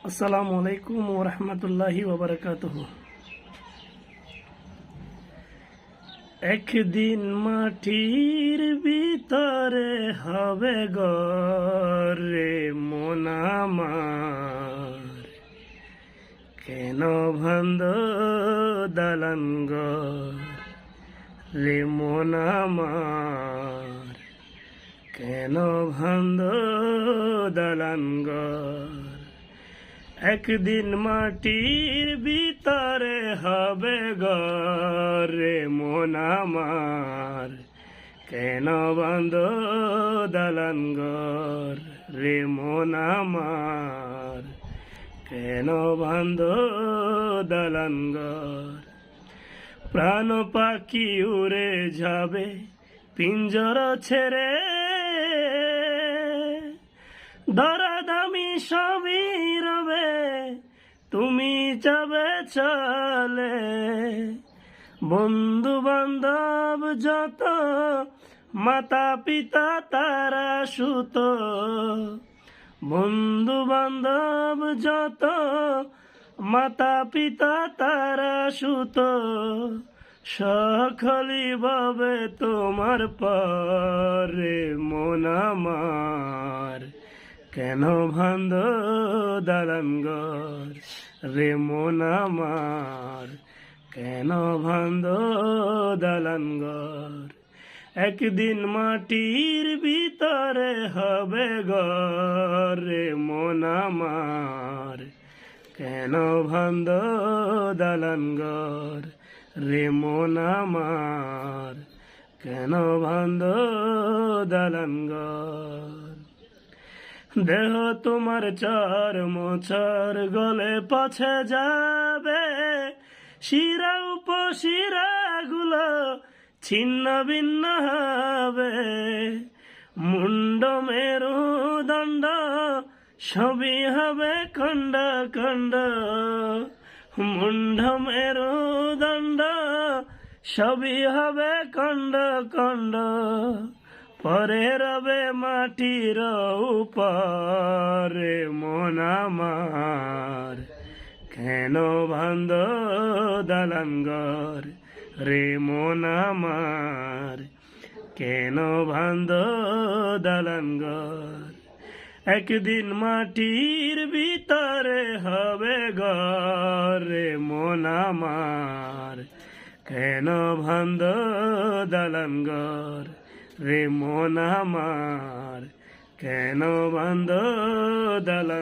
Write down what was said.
আসসালামু আলাইকুম ওয়া রাহমাতুল্লাহি ওয়া বারাকাতুহু। একদিন মাটির ভিতরে হবে ঘর রে মন আমার, কেন ভান্দ দালান ঘর রে মন আমার, কেন ভান্দ দালান ঘর। একদিন মাটির ভিতরে হবে ঘর রে মন আমার, কেন বান্ধ দালান ঘর রে মন আমার, কেন বান্ধ দালান ঘর। প্রাণ পাখি উড়ে যাবে পিঞ্জর ছেড়ে, দরাদামি সবই রবে তুমি যাবে চলে। বন্ধু বান্ধব যত মাতা পিতা তারা সুত, বন্ধু বান্ধব যত মাতা পিতা তারা সুত, সকলি ভাবে তোমার পরে মন আমার, কেন ভান্দ দালান ঘর রে মন আমার, কেন ভান্দ দালান ঘর। একদিন মাটির ভিতরে হবে ঘর রে মন আমার, কেন ভান্দ দালান ঘর রে মন আমার, কেন ভান্দ দালান ঘর। দেহ তোমার চার মোছর গলে পছে যাবে, শিরা উপশিরা গুলো ছিন্ন ভিন্ন হবে। মুন্ড মেরুদণ্ড সবই হবে খণ্ড খণ্ড, মুন্ড মেরুদণ্ড সবই হবে খণ্ড খণ্ড। পরে রবে মাটির উপরে মন আমার, কেন ভান্দ দালান ঘর রে মন আমার, কেন ভান্দ দালান ঘর। একদিন মাটির ভিতরে হবে ঘর রে মন আমার, কেন ভান্দ দালান ঘর রে মন আমার, কেন ভান্দ দালান।